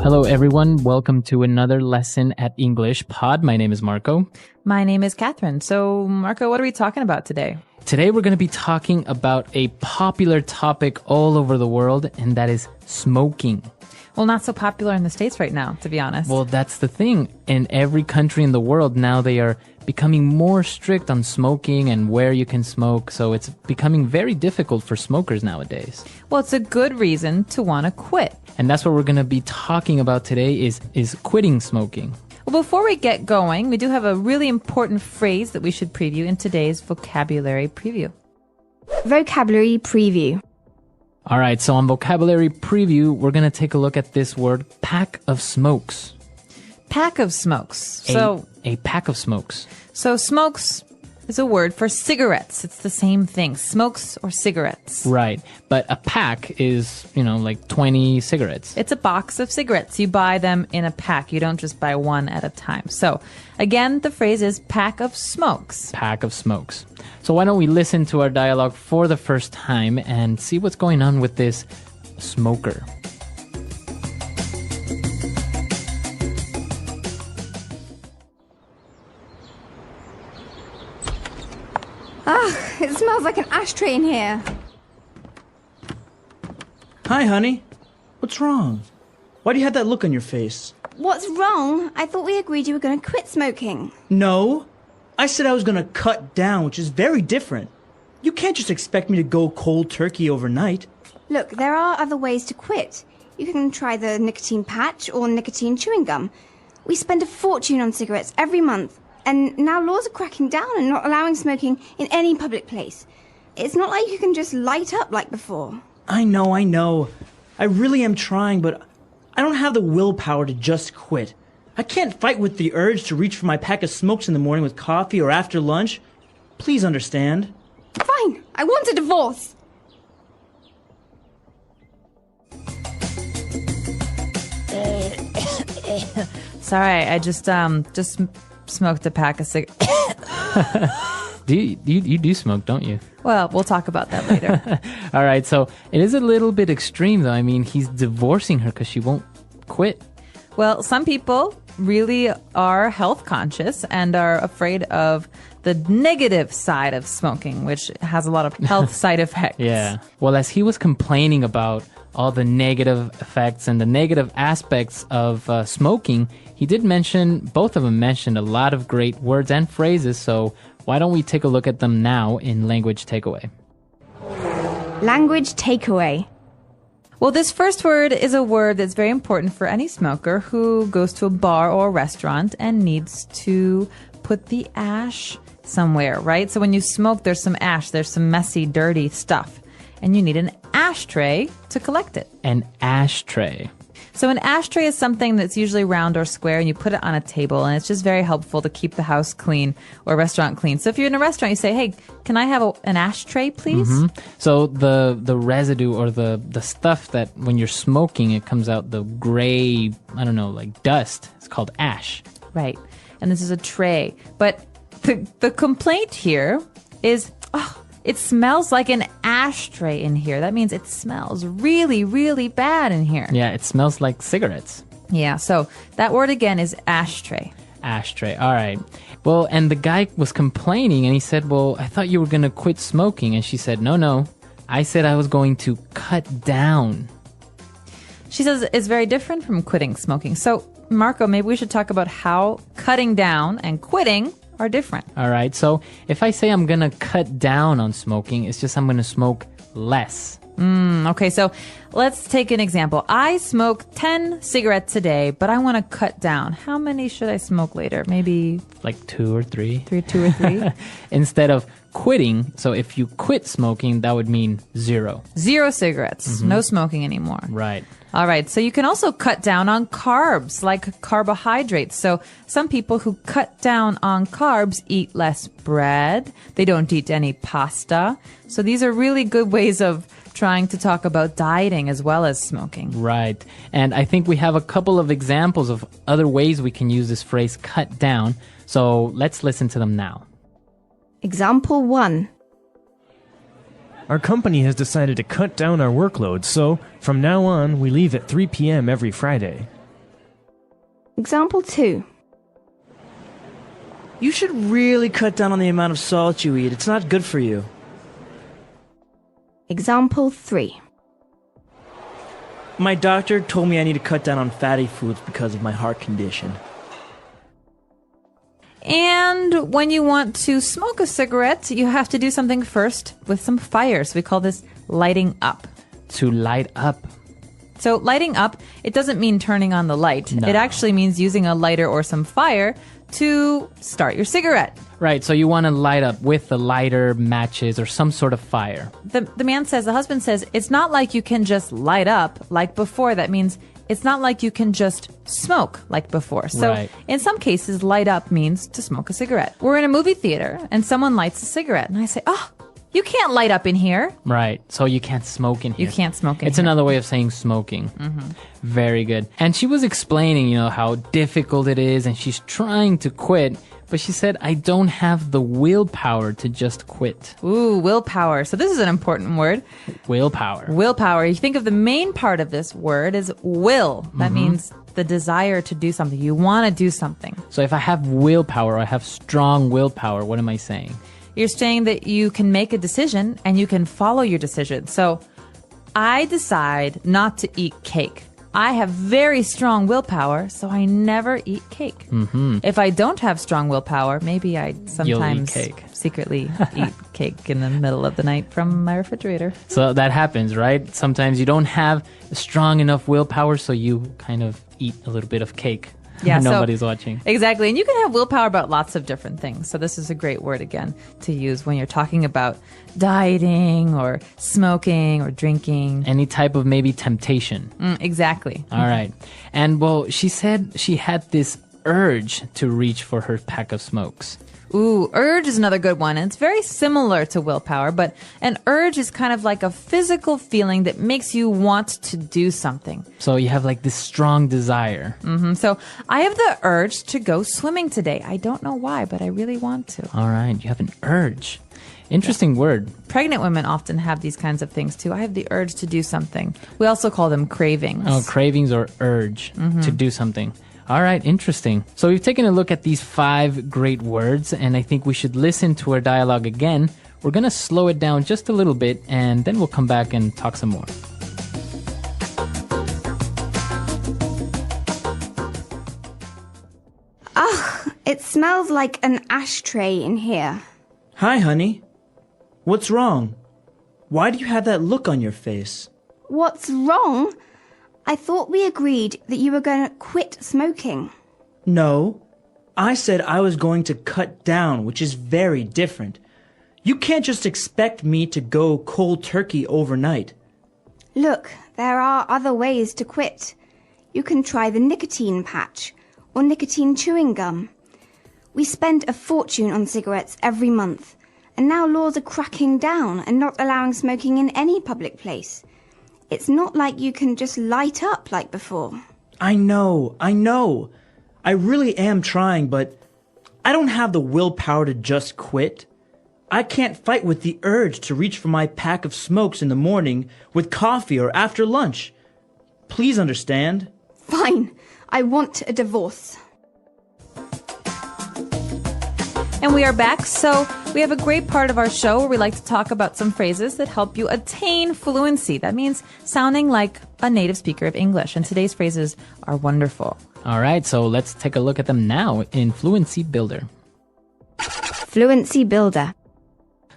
Hello, everyone. Welcome to another lesson at English Pod. My name is Marco. My name is Catherine. So, Marco, what are we talking about today? Today, we're going to be talking about a popular topic all over the world, and that is smoking. Well, not so popular in the States right now, to be honest. Well, that's the thing. In every country in the world now, they are becoming more strict on smoking and where you can smoke. So it's becoming very difficult for smokers nowadays. Well, it's a good reason to want to quit. And that's what we're going to be talking about today is quitting smoking. Well, before we get going, we do have a really important phrase that we should preview in today's vocabulary preview. Vocabulary preview. All right, so on vocabulary preview, we're going to take a look at this word, pack of smokes. Pack of smokes. A pack of smokes. So smokes is a word for cigarettes. It's the same thing, smokes or cigarettes. Right, but a pack is, like 20 cigarettes. It's a box of cigarettes. You buy them in a pack. You don't just buy one at a time. So, again, the phrase is pack of smokes. Pack of smokes. So why don't we listen to our dialogue for the first time and see what's going on with this smoker. It smells like an ashtray in here. Hi, honey. What's wrong? Why do you have that look on your face? What's wrong? I thought we agreed you were going to quit smoking. No. I said I was going to cut down, which is very different. You can't just expect me to go cold turkey overnight. Look, there are other ways to quit. You can try the nicotine patch or nicotine chewing gum. We spend a fortune on cigarettes every month. And now laws are cracking down and not allowing smoking in any public place. It's not like you can just light up like before. I know. I really am trying, but I don't have the willpower to just quit. I can't fight with the urge to reach for my pack of smokes in the morning with coffee or after lunch. Please understand. Fine, I want a divorce. Sorry, I just smoked a pack of cigarettes. You do smoke, don't you? Well, we'll talk about that later. All right, so it is a little bit extreme, though. I mean, he's divorcing her because she won't quit. Well, some people really are health conscious and are afraid of the negative side of smoking, which has a lot of health side effects. Yeah. Well, as he was complaining about all the negative effects and the negative aspects of smoking, he did mention, both of them mentioned a lot of great words and phrases, so why don't we take a look at them now in Language Takeaway? Language takeaway. Well, this first word is a word that's very important for any smoker who goes to a bar or a restaurant and needs to put the ash somewhere, right? So when you smoke, there's some ash, there's some messy, dirty stuff, and you need an ashtray to collect it. An ashtray. So an ashtray is something that's usually round or square, and you put it on a table, and it's just very helpful to keep the house clean or restaurant clean. So if you're in a restaurant, you say, hey, can I have an ashtray, please? Mm-hmm. So the residue or the stuff that when you're smoking, it comes out the gray, I don't know, like dust. It's called ash. Right. And this is a tray. But the complaint here is, it smells like an ashtray in here. That means it smells really, really bad in here. Yeah, it smells like cigarettes. Yeah, so that word again is ashtray. Ashtray. All right. Well, and the guy was complaining and he said, well, I thought you were going to quit smoking. And she said, no. I said I was going to cut down. She says it's very different from quitting smoking. So, Marco, maybe we should talk about how cutting down and quitting are different. All right. So if I say I'm going to cut down on smoking, it's just I'm going to smoke less. Okay, so let's take an example. I smoke 10 cigarettes a day, but I want to cut down. How many should I smoke later? Maybe like 2 or 3. 2 or 3. Instead of quitting, so if you quit smoking, that would mean 0. 0 cigarettes. Mm-hmm. No smoking anymore. Right. All right. So you can also cut down on carbs, like carbohydrates. So some people who cut down on carbs eat less bread. They don't eat any pasta. So these are really good ways of trying to talk about dieting as well as smoking. Right. And I think we have a couple of examples of other ways we can use this phrase cut down. So let's listen to them now. Example 1. Our company has decided to cut down our workload, so from now on, we leave at 3 p.m. every Friday. Example 2. You should really cut down on the amount of salt you eat. It's not good for you. Example 3. My doctor told me I need to cut down on fatty foods because of my heart condition. And when you want to smoke a cigarette, you have to do something first with some fire. So we call this lighting up. To light up. So lighting up, it doesn't mean turning on the light. No. It actually means using a lighter or some fire to start your cigarette. Right, so you want to light up with the lighter, matches, or some sort of fire. The husband says, it's not like you can just light up like before. That means it's not like you can just smoke like before. So Right. in some cases, light up means to smoke a cigarette. We're in a movie theater and someone lights a cigarette. And I say, oh, you can't light up in here. Right, so you can't smoke in here. You can't smoke in It's here. another way of saying smoking. Very good. And she was explaining, how difficult it is, and she's trying to quit, but she said, I don't have the willpower to just quit. Ooh, willpower. So this is an important word. Willpower. Willpower. You think of the main part of this word as will. That means the desire to do something. You want to do something. So if I have willpower, I have strong willpower, what am I saying? You're saying that you can make a decision and you can follow your decision. So I decide not to eat cake. I have very strong willpower, so I never eat cake. Mm-hmm. If I don't have strong willpower, maybe I sometimes cake. secretly eat cake in the middle of the night from my refrigerator. So that happens, right? Sometimes you don't have strong enough willpower, so you kind of eat a little bit of cake. Yeah, when so- nobody's watching. Exactly. And you can have willpower about lots of different things. So this is a great word, again, to use when you're talking about dieting or smoking or drinking. Any type of maybe temptation. Exactly. All right. And well, she said she had this urge to reach for her pack of smokes. Ooh, urge is another good one. And it's very similar to willpower, but an urge is kind of like a physical feeling that makes you want to do something. So you have like this strong desire. So I have the urge to go swimming today. I don't know why, but I really want to. All right. You have an urge. Interesting word. Pregnant women often have these kinds of things too. I have the urge to do something. We also call them cravings. Oh, cravings or urge to do something. All right, interesting. So we've taken a look at these 5 great words, and I think we should listen to our dialogue again. We're going to slow it down just a little bit, and then we'll come back and talk some more. It smells like an ashtray in here. Hi, honey. What's wrong? Why do you have that look on your face? What's wrong? I thought we agreed that you were going to quit smoking. No, I said I was going to cut down, which is very different. You can't just expect me to go cold turkey overnight. Look, there are other ways to quit. You can try the nicotine patch or nicotine chewing gum. We spend a fortune on cigarettes every month, and now laws are cracking down and not allowing smoking in any public place. It's not like you can just light up like before. I know. I really am trying, but I don't have the willpower to just quit. I can't fight with the urge to reach for my pack of smokes in the morning with coffee or after lunch. Please understand. Fine, I want a divorce. And we are back. So we have a great part of our show where we like to talk about some phrases that help you attain fluency. That means sounding like a native speaker of English. And today's phrases are wonderful. All right, so let's take a look at them now in Fluency Builder. Fluency Builder.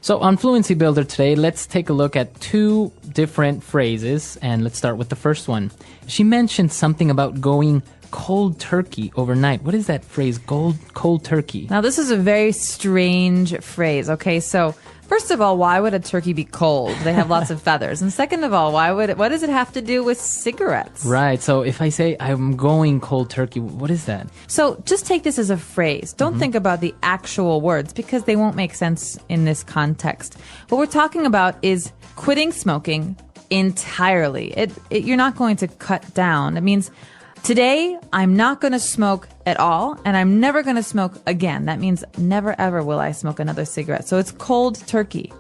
So on Fluency Builder today, let's take a look at 2 different phrases, and let's start with the first one. She mentioned something about going cold turkey overnight. What is that phrase, cold turkey? Now, this is a very strange phrase. Okay, so first of all, why would a turkey be cold? They have lots of feathers. And second of all, what does it have to do with cigarettes? Right, so if I say I'm going cold turkey, what is that? So just take this as a phrase. Don't think about the actual words because they won't make sense in this context. What we're talking about is quitting smoking entirely. You're not going to cut down. It means today I'm not going to smoke at all, and I'm never going to smoke again. That means never ever will I smoke another cigarette. So it's cold turkey.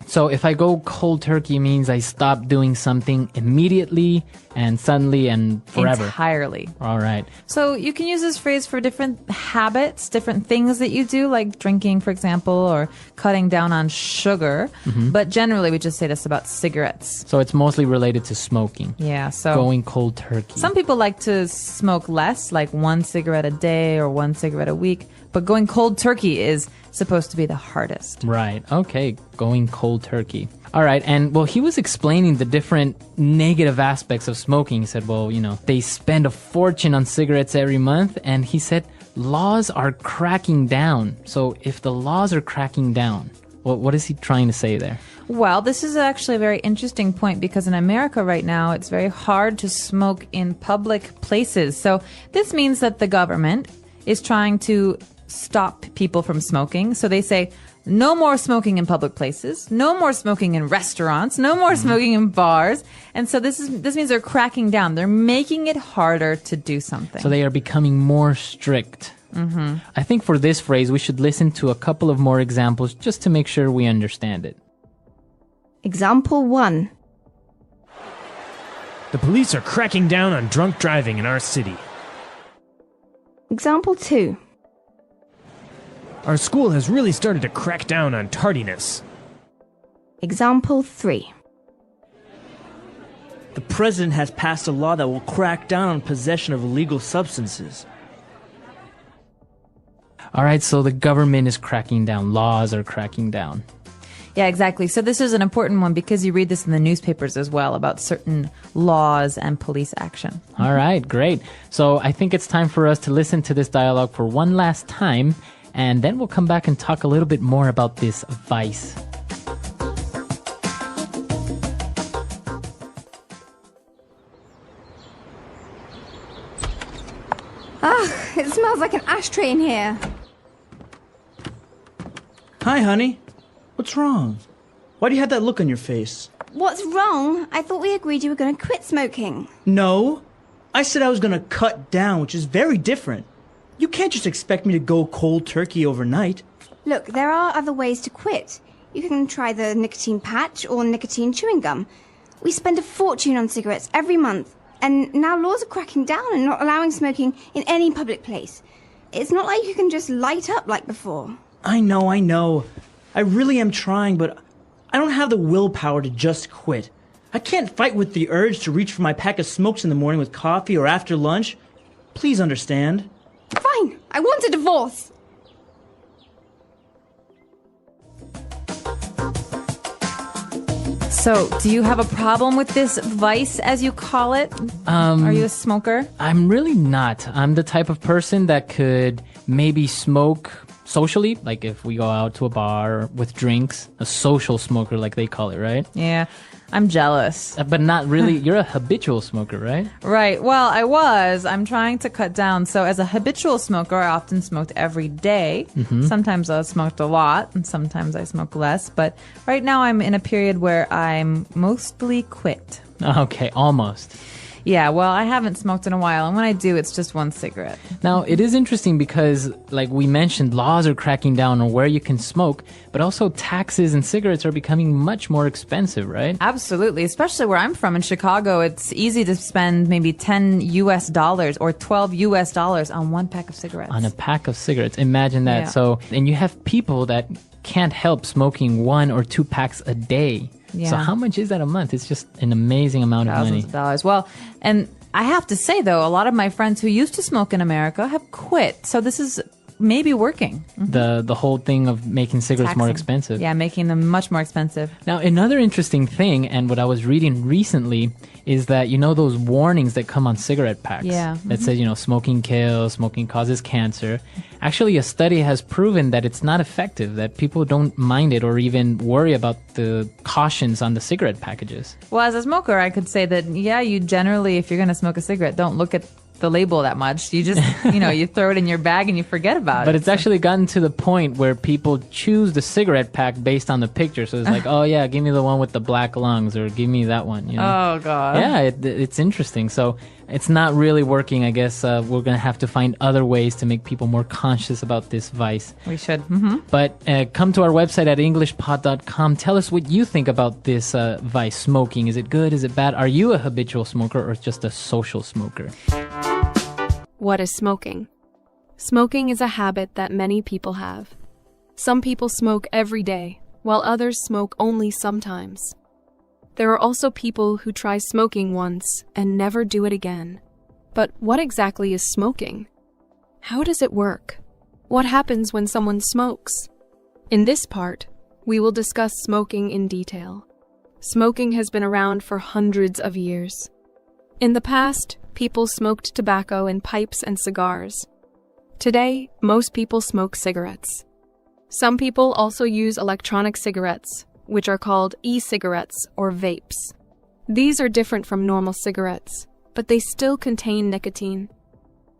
So if I go cold turkey means I stop doing something immediately and suddenly and forever. Entirely. All right. So you can use this phrase for different habits, different things that you do, like drinking, for example, or cutting down on sugar. But generally, we just say this about cigarettes. So it's mostly related to smoking. Yeah, so Going cold turkey. some people like to smoke less, like 1 cigarette a day or 1 cigarette a week. But going cold turkey is supposed to be the hardest. Right. Okay. Going cold turkey. All right. And well, he was explaining the different negative aspects of smoking. He said, well, they spend a fortune on cigarettes every month. And he said, laws are cracking down. So if the laws are cracking down, what is he trying to say there? Well, this is actually a very interesting point because in America right now, it's very hard to smoke in public places. So this means that the government is trying to stop people from smoking. So they say, no more smoking in public places, no more smoking in restaurants, no more smoking in bars. And so this means they're cracking down. They're making it harder to do something. So they are becoming more strict. I think for this phrase, we should listen to a couple of more examples just to make sure we understand it. Example 1. The police are cracking down on drunk driving in our city. Example 2. Our school has really started to crack down on tardiness. Example 3. The president has passed a law that will crack down on possession of illegal substances. All right, so the government is cracking down. Laws are cracking down. Yeah, exactly. So this is an important one because you read this in the newspapers as well about certain laws and police action. All right, great. So I think it's time for us to listen to this dialogue for one last time, and then we'll come back and talk a little bit more about this vice. It smells like an ashtray in here. Hi, honey. What's wrong? Why do you have that look on your face? What's wrong? I thought we agreed you were going to quit smoking. No. I said I was going to cut down, which is very different. You can't just expect me to go cold turkey overnight. Look, there are other ways to quit. You can try the nicotine patch or nicotine chewing gum. We spend a fortune on cigarettes every month. And now laws are cracking down and not allowing smoking in any public place. It's not like you can just light up like before. I know. I really am trying, but I don't have the willpower to just quit. I can't fight with the urge to reach for my pack of smokes in the morning with coffee or after lunch. Please understand. Fine, I want a divorce. So, do you have a problem with this vice, as you call it? Are you a smoker? I'm really not. I'm the type of person that could maybe smoke socially, like if we go out to a bar with drinks, a social smoker like they call it, right? Yeah, I'm jealous. But not really. You're a habitual smoker, right? Right. Well, I'm trying to cut down. So as a habitual smoker, I often smoked every day. Sometimes I smoked a lot and sometimes I smoke less. But right now I'm in a period where I'm mostly quit. Okay, almost. Yeah, well, I haven't smoked in a while, and when I do, it's just 1 cigarette. Now, it is interesting because, like we mentioned, laws are cracking down on where you can smoke, but also taxes and cigarettes are becoming much more expensive, right? Absolutely, especially where I'm from in Chicago. It's easy to spend maybe $10 or $12 on 1 pack of cigarettes. On a pack of cigarettes. Imagine that. Yeah. So, and you have people that can't help smoking 1 or 2 packs a day. Yeah. So how much is that a month? It's just an amazing amount of money. Thousands of dollars. Well, and I have to say, though, a lot of my friends who used to smoke in America have quit. So this is maybe working. The whole thing of making cigarettes more Taxing. expensive. Yeah, making them much more expensive. Now, another interesting thing, and what I was reading recently, is that, those warnings that come on cigarette packs Yeah. that says, smoking kills, smoking causes cancer. Actually, a study has proven that it's not effective, that people don't mind it or even worry about the cautions on the cigarette packages. Well, as a smoker, I could say that, yeah, you generally, if you're going to smoke a cigarette, don't look at the label that much. You just, you throw it in your bag and you forget about it. But it's actually gotten to the point where people choose the cigarette pack based on the picture. So it's like, oh yeah, give me the one with the black lungs, or give me that one. Oh God. Yeah, it's interesting. So it's not really working. I guess we're gonna have to find other ways to make people more conscious about this vice. We should. But come to our website at EnglishPod.com. Tell us what you think about this vice, smoking. Is it good? Is it bad? Are you a habitual smoker or just a social smoker? What is smoking? Smoking is a habit that many people have. Some people smoke every day, while others smoke only sometimes. There are also people who try smoking once and never do it again. But what exactly is smoking? How does it work? What happens when someone smokes? In this part, we will discuss smoking in detail. Smoking has been around for hundreds of years. In the past, people smoked tobacco in pipes and cigars. Today, most people smoke cigarettes. Some people also use electronic cigarettes, which are called e-cigarettes or vapes. These are different from normal cigarettes, but they still contain nicotine.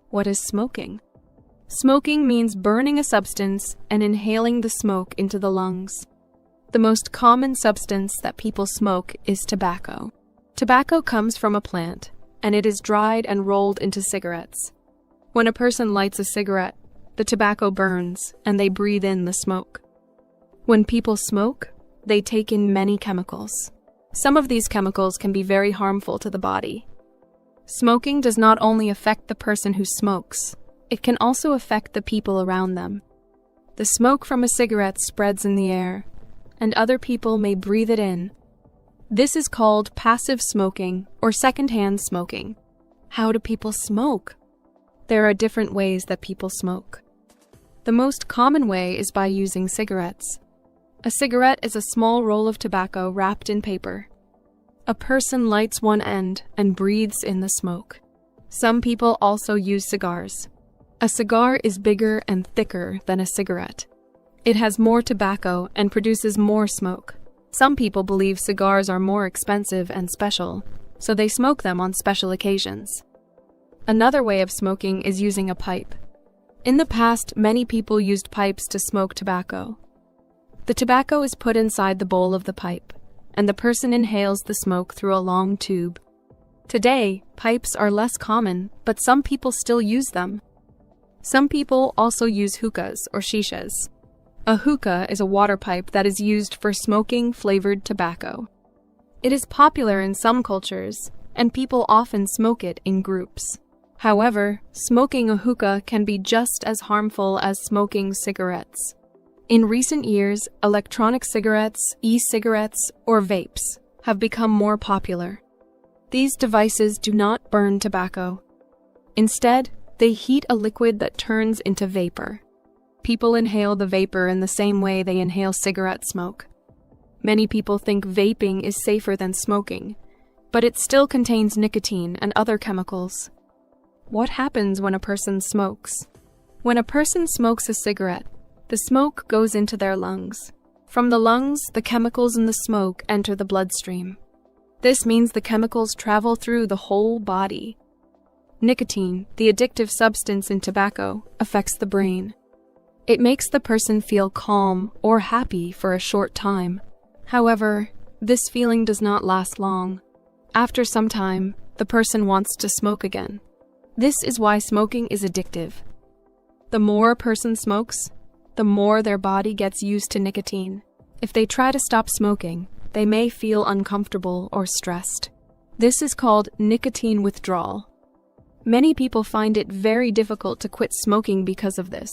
What is smoking? Smoking means burning a substance and inhaling the smoke into the lungs. The most common substance that people smoke is tobacco. Tobacco comes from a plant, and it is dried and rolled into cigarettes. When a person lights a cigarette, the tobacco burns and they breathe in the smoke. When people smoke, they take in many chemicals. Some of these chemicals can be very harmful to the body. Smoking does not only affect the person who smokes, it can also affect the people around them. The smoke from a cigarette spreads in the air, and other people may breathe it in. This is called passive smoking or secondhand smoking. How do people smoke? There are different ways that people smoke. The most common way is by using cigarettes. A cigarette is a small roll of tobacco wrapped in paper. A person lights one end and breathes in the smoke. Some people also use cigars. A cigar is bigger and thicker than a cigarette. It has more tobacco and produces more smoke. Some people believe cigars are more expensive and special, so they smoke them on special occasions. Another way of smoking is using a pipe. In the past, many people used pipes to smoke tobacco. The tobacco is put inside the bowl of the pipe, and the person inhales the smoke through a long tube. Today, pipes are less common, but some people still use them. Some people also use hookahs or shishas. A hookah is a water pipe that is used for smoking flavored tobacco. It is popular in some cultures, and people often smoke it in groups. However, smoking a hookah can be just as harmful as smoking cigarettes. In recent years, electronic cigarettes, e-cigarettes, or vapes have become more popular. These devices do not burn tobacco. Instead, they heat a liquid that turns into vapor. People inhale the vapor in the same way they inhale cigarette smoke. Many people think vaping is safer than smoking, but it still contains nicotine and other chemicals. What happens when a person smokes? When a person smokes a cigarette, the smoke goes into their lungs. From the lungs, the chemicals in the smoke enter the bloodstream. This means the chemicals travel through the whole body. Nicotine, the addictive substance in tobacco, affects the brain. It makes the person feel calm or happy for a short time. However, this feeling does not last long. After some time, the person wants to smoke again. This is why smoking is addictive. The more a person smokes, the more their body gets used to nicotine. If they try to stop smoking, they may feel uncomfortable or stressed. This is called nicotine withdrawal. Many people find it very difficult to quit smoking because of this.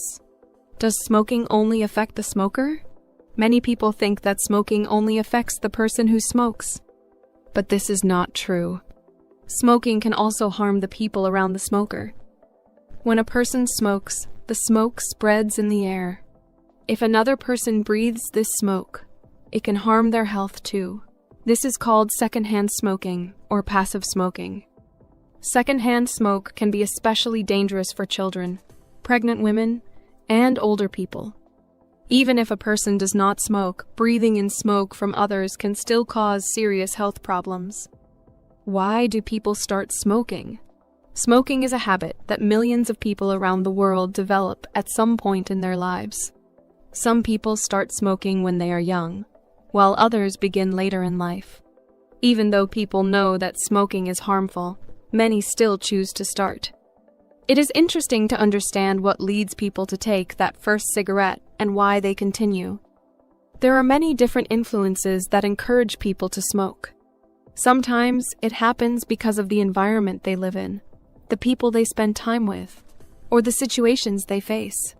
Does smoking only affect the smoker? Many people think that smoking only affects the person who smokes. But this is not true. Smoking can also harm the people around the smoker. When a person smokes, the smoke spreads in the air. If another person breathes this smoke, it can harm their health too. This is called secondhand smoking or passive smoking. Secondhand smoke can be especially dangerous for children, pregnant women, and older people. Even if a person does not smoke, breathing in smoke from others can still cause serious health problems. Why do people start smoking? Smoking is a habit that millions of people around the world develop at some point in their lives. Some people start smoking when they are young, while others begin later in life. Even though people know that smoking is harmful, many still choose to start. It is interesting to understand what leads people to take that first cigarette and why they continue. There are many different influences that encourage people to smoke. Sometimes it happens because of the environment they live in, the people they spend time with, or the situations they face.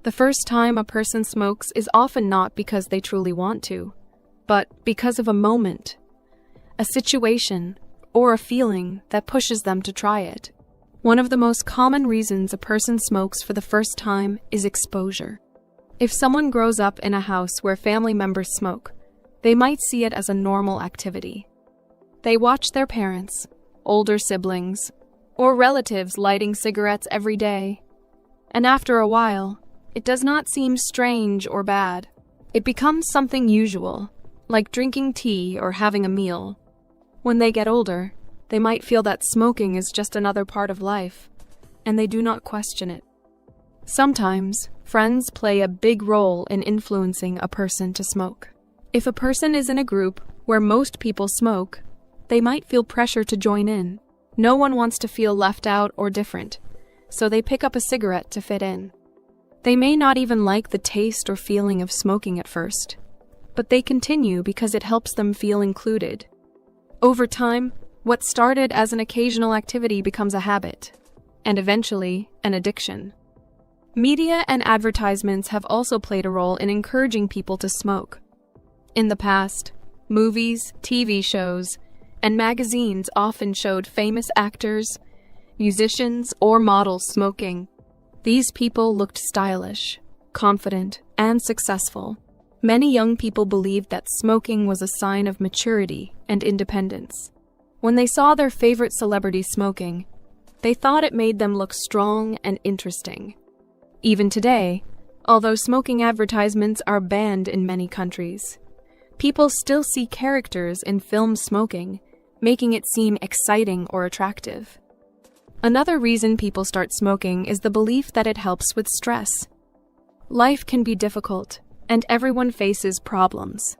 The first time a person smokes is often not because they truly want to, but because of a moment, a situation, or a feeling that pushes them to try it. One of the most common reasons a person smokes for the first time is exposure. If someone grows up in a house where family members smoke, they might see it as a normal activity. They watch their parents, older siblings, or relatives lighting cigarettes every day, and after a while, it does not seem strange or bad. It becomes something usual, like drinking tea or having a meal. When they get older, they might feel that smoking is just another part of life, and they do not question it. Sometimes, friends play a big role in influencing a person to smoke. If a person is in a group where most people smoke, they might feel pressure to join in. No one wants to feel left out or different, so they pick up a cigarette to fit in. They may not even like the taste or feeling of smoking at first, but they continue because it helps them feel included. Over time, what started as an occasional activity becomes a habit, and eventually an addiction. Media and advertisements have also played a role in encouraging people to smoke. In the past, movies, TV shows, and magazines often showed famous actors, musicians, or models smoking. These people looked stylish, confident, and successful. Many young people believed that smoking was a sign of maturity and independence. When they saw their favorite celebrity smoking, they thought it made them look strong and interesting. Even today, although smoking advertisements are banned in many countries, people still see characters in films smoking, making it seem exciting or attractive. Another reason people start smoking is the belief that it helps with stress. Life can be difficult, and everyone faces problems.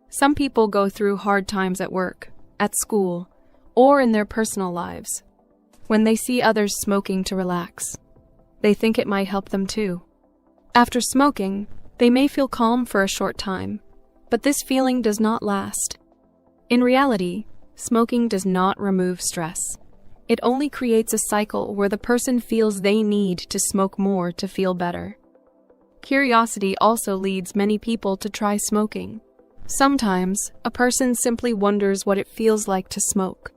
Some people go through hard times at work, at school, or in their personal lives. When they see others smoking to relax, they think it might help them too. After smoking, they may feel calm for a short time, but this feeling does not last. In reality, smoking does not remove stress. It only creates a cycle where the person feels they need to smoke more to feel better. Curiosity also leads many people to try smoking. Sometimes, a person simply wonders what it feels like to smoke.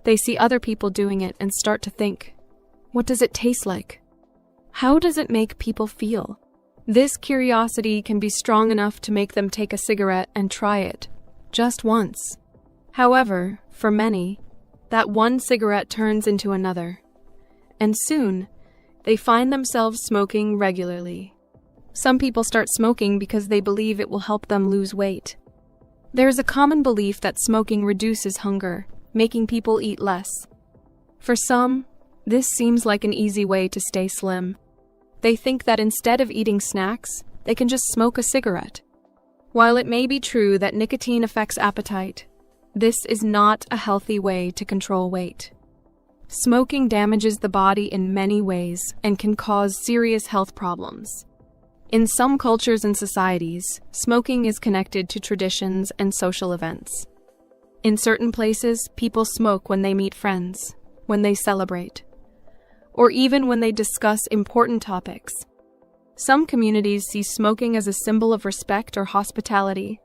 They see other people doing it and start to think, what does it taste like? How does it make people feel? This curiosity can be strong enough to make them take a cigarette and try it, just once. However, for many, that one cigarette turns into another, and soon, they find themselves smoking regularly. Some people start smoking because they believe it will help them lose weight. There is a common belief that smoking reduces hunger, making people eat less. For some, this seems like an easy way to stay slim. They think that instead of eating snacks, they can just smoke a cigarette. While it may be true that nicotine affects appetite, this is not a healthy way to control weight. Smoking damages the body in many ways and can cause serious health problems. In some cultures and societies, smoking is connected to traditions and social events. In certain places, people smoke when they meet friends, when they celebrate, or even when they discuss important topics. Some communities see smoking as a symbol of respect or hospitality.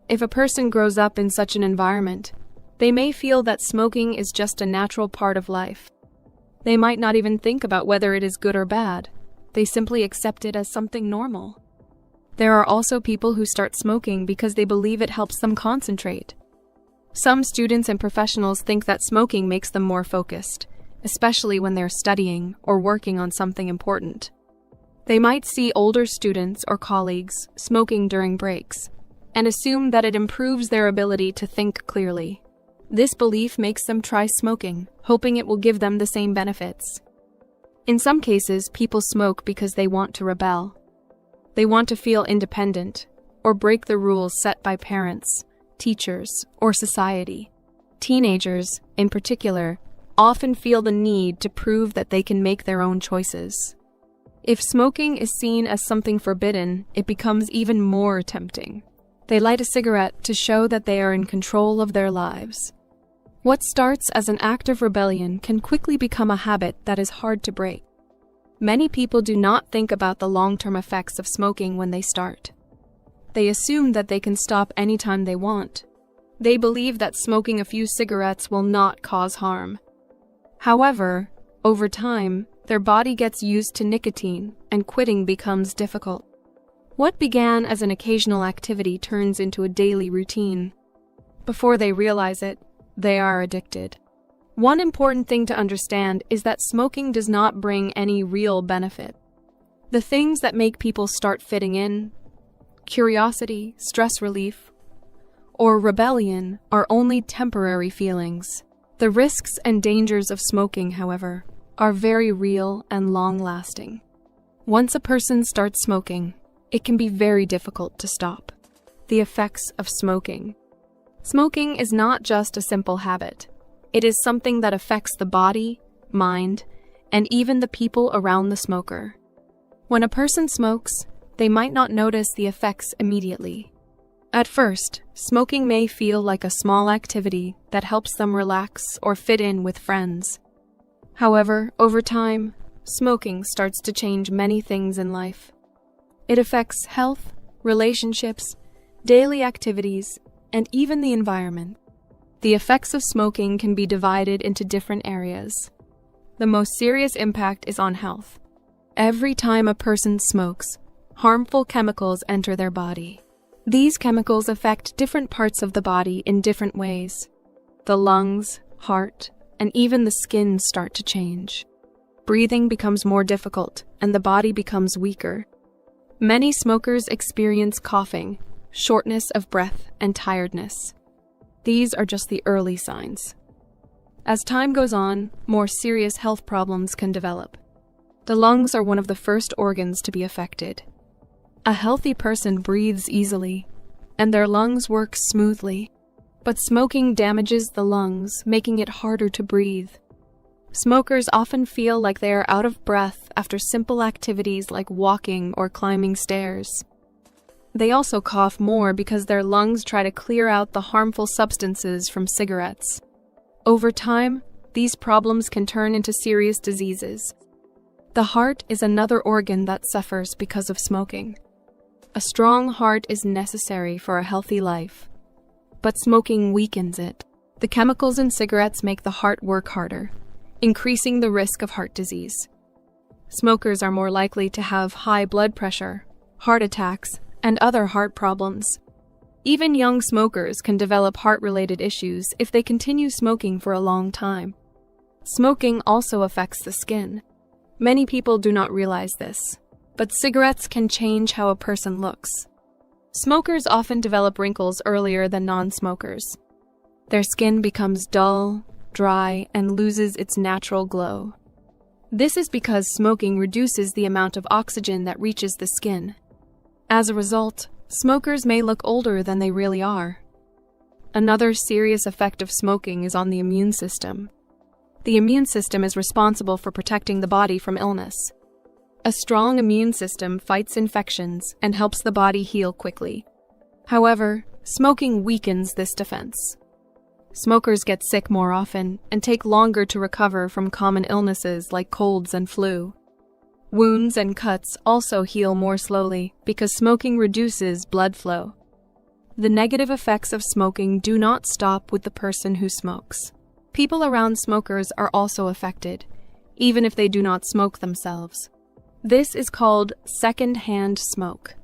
If a person grows up in such an environment, they may feel that smoking is just a natural part of life. They might not even think about whether it is good or bad. They simply accept it as something normal. There are also people who start smoking because they believe it helps them concentrate. Some students and professionals think that smoking makes them more focused, especially when they're studying or working on something important. They might see older students or colleagues smoking during breaks and assume that it improves their ability to think clearly. This belief makes them try smoking, hoping it will give them the same benefits. In some cases, people smoke because they want to rebel. They want to feel independent, or break the rules set by parents, teachers, or society. Teenagers, in particular, often feel the need to prove that they can make their own choices. If smoking is seen as something forbidden, it becomes even more tempting. They light a cigarette to show that they are in control of their lives. What starts as an act of rebellion can quickly become a habit that is hard to break. Many people do not think about the long-term effects of smoking when they start. They assume that they can stop anytime they want. They believe that smoking a few cigarettes will not cause harm. However, over time, their body gets used to nicotine and quitting becomes difficult. What began as an occasional activity turns into a daily routine. Before they realize it, they are addicted. One important thing to understand is that smoking does not bring any real benefit. The things that make people start fitting in, curiosity, stress relief, or rebellion, are only temporary feelings. The risks and dangers of smoking, however, are very real and long-lasting. Once a person starts smoking, it can be very difficult to stop. The effects of smoking. Smoking is not just a simple habit. It is something that affects the body, mind, and even the people around the smoker. When a person smokes, they might not notice the effects immediately. At first, smoking may feel like a small activity that helps them relax or fit in with friends. However, over time, smoking starts to change many things in life. It affects health, relationships, daily activities, and even the environment. The effects of smoking can be divided into different areas. The most serious impact is on health. Every time a person smokes, harmful chemicals enter their body. These chemicals affect different parts of the body in different ways. The lungs, heart, and even the skin start to change. Breathing becomes more difficult, and the body becomes weaker. Many smokers experience coughing, shortness of breath, and tiredness. These are just the early signs. As time goes on, more serious health problems can develop. The lungs are one of the first organs to be affected. A healthy person breathes easily, and their lungs work smoothly. But smoking damages the lungs, making it harder to breathe. Smokers often feel like they are out of breath after simple activities like walking or climbing stairs. They also cough more because their lungs try to clear out the harmful substances from cigarettes. Over time, these problems can turn into serious diseases. The heart is another organ that suffers because of smoking. A strong heart is necessary for a healthy life, but smoking weakens it. The chemicals in cigarettes make the heart work harder, increasing the risk of heart disease. Smokers are more likely to have high blood pressure, heart attacks, and other heart problems. Even young smokers can develop heart-related issues if they continue smoking for a long time. Smoking also affects the skin. Many people do not realize this, but cigarettes can change how a person looks. Smokers often develop wrinkles earlier than non-smokers. Their skin becomes dull, dry, and loses its natural glow. This is because smoking reduces the amount of oxygen that reaches the skin. As a result, smokers may look older than they really are. Another serious effect of smoking is on the immune system. The immune system is responsible for protecting the body from illness. A strong immune system fights infections and helps the body heal quickly. However, smoking weakens this defense. Smokers get sick more often and take longer to recover from common illnesses like colds and flu. Wounds and cuts also heal more slowly because smoking reduces blood flow. The negative effects of smoking do not stop with the person who smokes. People around smokers are also affected, even if they do not smoke themselves. This is called second-hand smoke.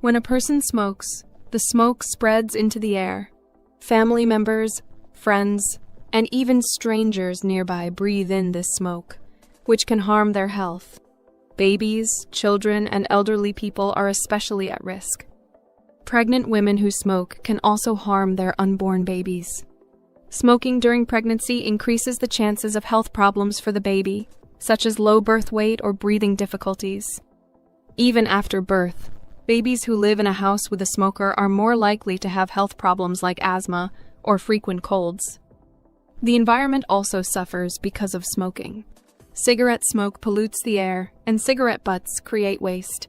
When a person smokes, the smoke spreads into the air. Family members, friends, and even strangers nearby breathe in this smoke, which can harm their health. Babies, children, and elderly people are especially at risk. Pregnant women who smoke can also harm their unborn babies. Smoking during pregnancy increases the chances of health problems for the baby, such as low birth weight or breathing difficulties. Even after birth, babies who live in a house with a smoker are more likely to have health problems like asthma or frequent colds. The environment also suffers because of smoking. Cigarette smoke pollutes the air, and cigarette butts create waste.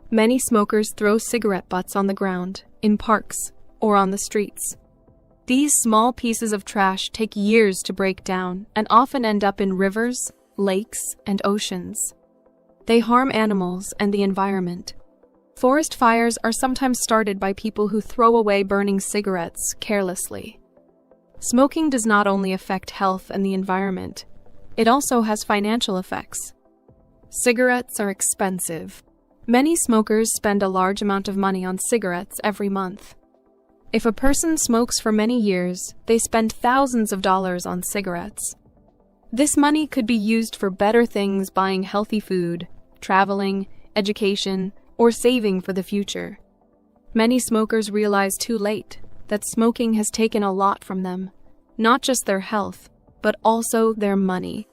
Many smokers throw cigarette butts on the ground, in parks, or on the streets. These small pieces of trash take years to break down and often end up in rivers, lakes, and oceans. They harm animals and the environment. Forest fires are sometimes started by people who throw away burning cigarettes carelessly. Smoking does not only affect health and the environment, it also has financial effects. Cigarettes are expensive. Many smokers spend a large amount of money on cigarettes every month. If a person smokes for many years, they spend thousands of dollars on cigarettes. This money could be used for better things, buying healthy food, traveling, education, or saving for the future. Many smokers realize too late that smoking has taken a lot from them, not just their health, but also their money.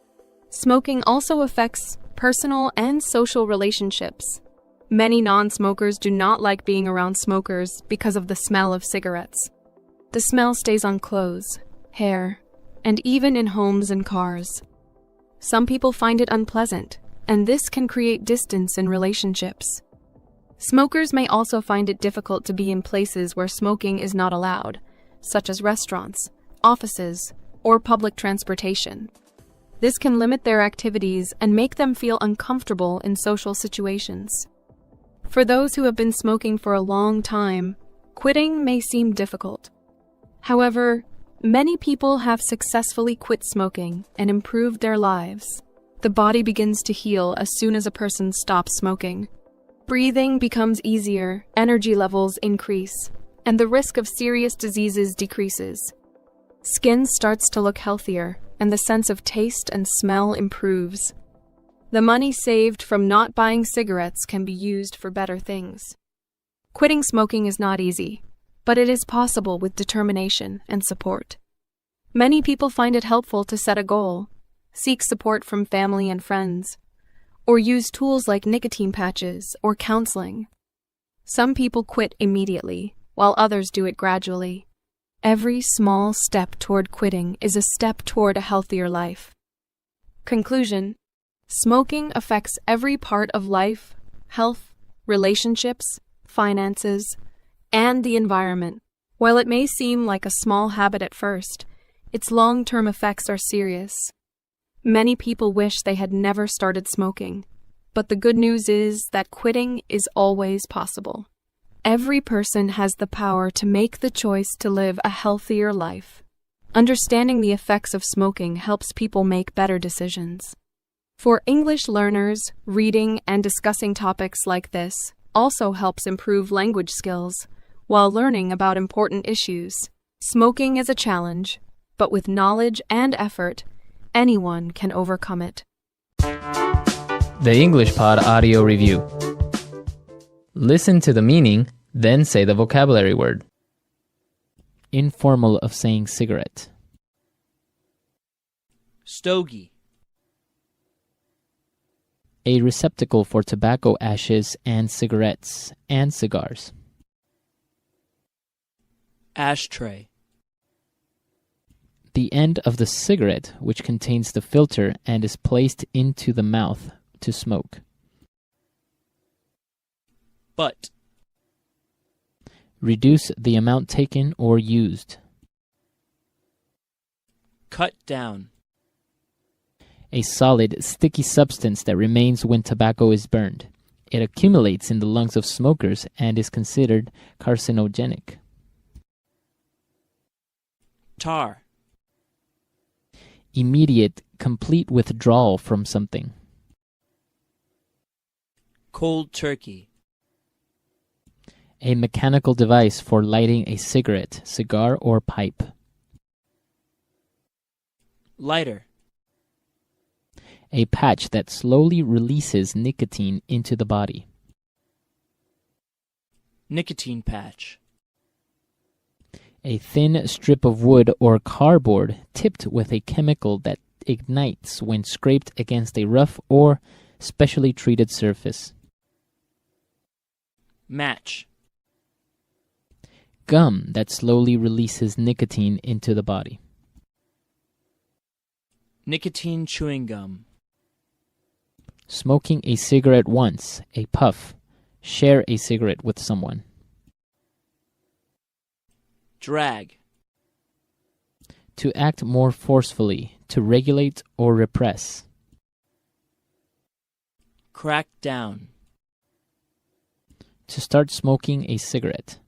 Smoking also affects personal and social relationships. Many non-smokers do not like being around smokers because of the smell of cigarettes. The smell stays on clothes, hair, and even in homes and cars. Some people find it unpleasant, and this can create distance in relationships. Smokers may also find it difficult to be in places where smoking is not allowed, such as restaurants, offices, or public transportation. This can limit their activities and make them feel uncomfortable in social situations. For those who have been smoking for a long time, quitting may seem difficult. However, many people have successfully quit smoking and improved their lives. The body begins to heal as soon as a person stops smoking. Breathing becomes easier, energy levels increase, and the risk of serious diseases decreases. Skin starts to look healthier, and the sense of taste and smell improves. The money saved from not buying cigarettes can be used for better things. Quitting smoking is not easy, but it is possible with determination and support. Many people find it helpful to set a goal, seek support from family and friends, or use tools like nicotine patches or counseling. Some people quit immediately, while others do it gradually. Every small step toward quitting is a step toward a healthier life. Conclusion: smoking affects every part of life, health, relationships, finances, and the environment. While it may seem like a small habit at first, its long-term effects are serious. Many people wish they had never started smoking, but the good news is that quitting is always possible. Every person has the power to make the choice to live a healthier life. Understanding the effects of smoking helps people make better decisions. For English learners, reading and discussing topics like this also helps improve language skills while learning about important issues. Smoking is a challenge, but with knowledge and effort, anyone can overcome it. The English Pod Audio Review. Listen to the meaning, then say the vocabulary word. Informal of saying cigarette. Stogie. A receptacle for tobacco ashes and cigarettes and cigars. Ashtray. The end of the cigarette which contains the filter and is placed into the mouth to smoke. Butt. Reduce the amount taken or used. Cut down. A solid, sticky substance that remains when tobacco is burned. It accumulates in the lungs of smokers and is considered carcinogenic. Tar. Immediate, complete withdrawal from something. Cold turkey. A mechanical device for lighting a cigarette, cigar, or pipe. Lighter. A patch that slowly releases nicotine into the body. Nicotine patch. A thin strip of wood or cardboard tipped with a chemical that ignites when scraped against a rough or specially treated surface. Match. Gum that slowly releases nicotine into the body. Nicotine chewing gum. Smoking a cigarette once, a puff. Share a cigarette with someone. Drag. To act more forcefully, to regulate or repress. Crack down. To start smoking a cigarette.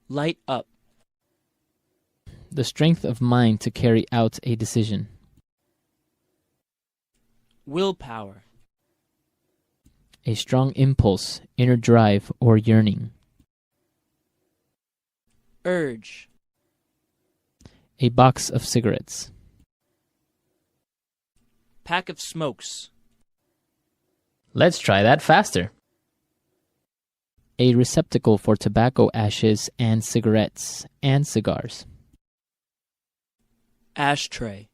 Light up. The strength of mind to carry out a decision. Willpower. A strong impulse, inner drive, or yearning. Urge. A box of cigarettes. Pack of smokes. Let's try that faster. A receptacle for tobacco ashes and cigarettes and cigars. Ashtray.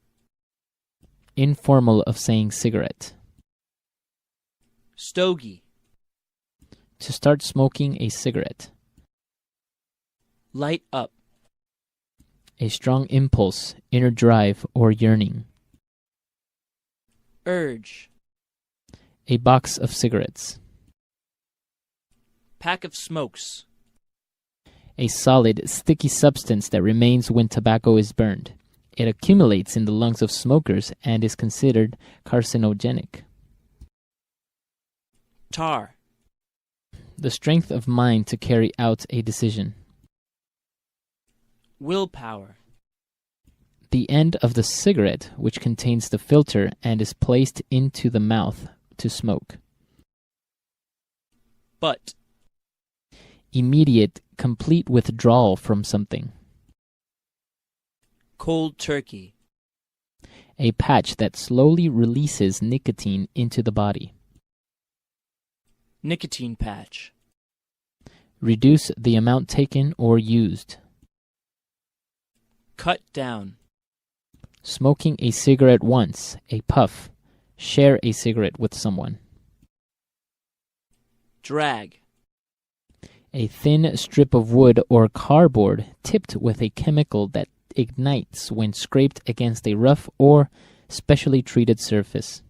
Informal of saying cigarette. Stogie. To start smoking a cigarette. Light up. A strong impulse, inner drive, or yearning. Urge. A box of cigarettes. Pack of smokes. A solid, sticky substance that remains when tobacco is burned. It accumulates in the lungs of smokers and is considered carcinogenic. Tar. The strength of mind to carry out a decision. Willpower. The end of the cigarette, which contains the filter and is placed into the mouth to smoke. Butt. Immediate, complete withdrawal from something. Cold turkey. A patch that slowly releases nicotine into the body. Nicotine patch. Reduce the amount taken or used. Cut down. Smoking a cigarette once, a puff. Share a cigarette with someone. Drag. A thin strip of wood or cardboard tipped with a chemical that ignites when scraped against a rough or specially treated surface.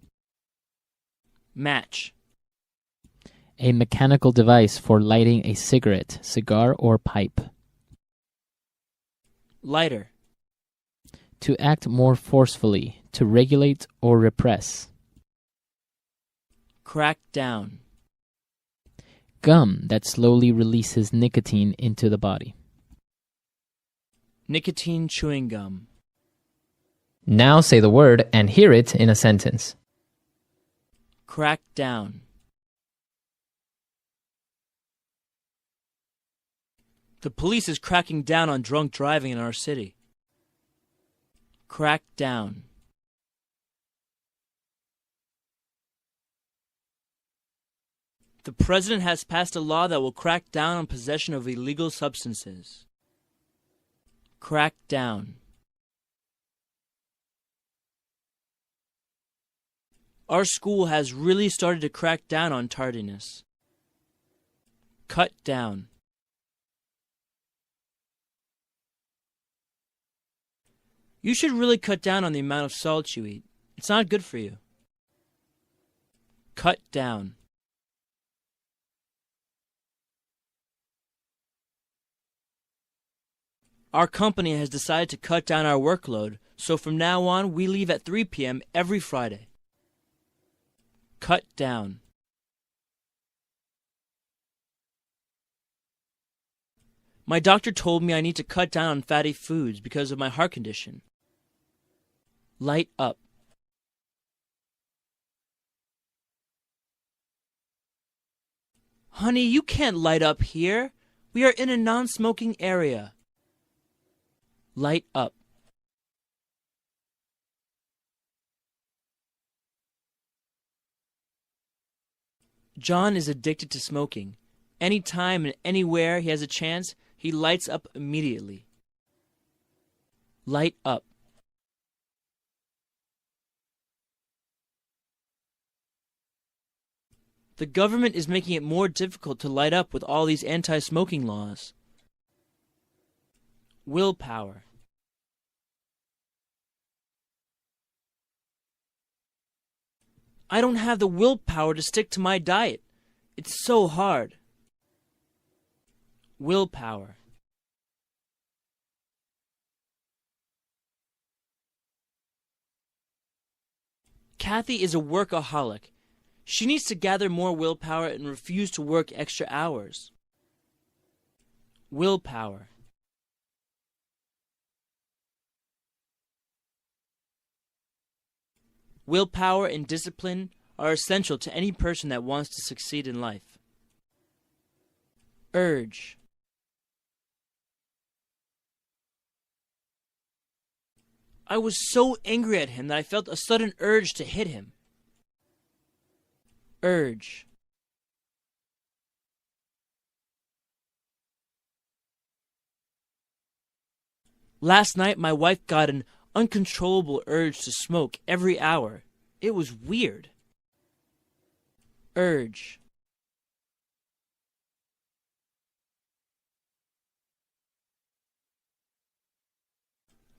Match. A mechanical device for lighting a cigarette, cigar, or pipe. Lighter. To act more forcefully, to regulate or repress. Crack down. Gum that slowly releases nicotine into the body. Nicotine chewing gum. Now say the word and hear it in a sentence. Crack down. The police is cracking down on drunk driving in our city. Crack down. The president has passed a law that will crack down on possession of illegal substances. Crack down. Our school has really started to crack down on tardiness. Cut down. You should really cut down on the amount of salt you eat. It's not good for you. Cut down. Our company has decided to cut down our workload, so from now on we leave at 3 p.m. every Friday. Cut down. My doctor told me I need to cut down on fatty foods because of my heart condition. Light up. Honey, you can't light up here. We are in a non-smoking area. Light up. John is addicted to smoking. Anytime and anywhere he has a chance, He lights up immediately. Light up. The government is making it more difficult to light up with all these anti-smoking laws. Willpower. I don't have the willpower to stick to my diet. It's so hard. Willpower. Kathy is a workaholic. She needs to gather more willpower and refuse to work extra hours. Willpower. Willpower and discipline are essential to any person that wants to succeed in life. Urge. I was so angry at him that I felt a sudden urge to hit him. Urge. Last night, my wife got an uncontrollable urge to smoke every hour. It was weird. Urge.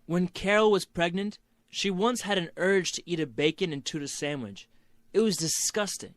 When Carol was pregnant, she once had an urge to eat a bacon and tuna sandwich. It was disgusting.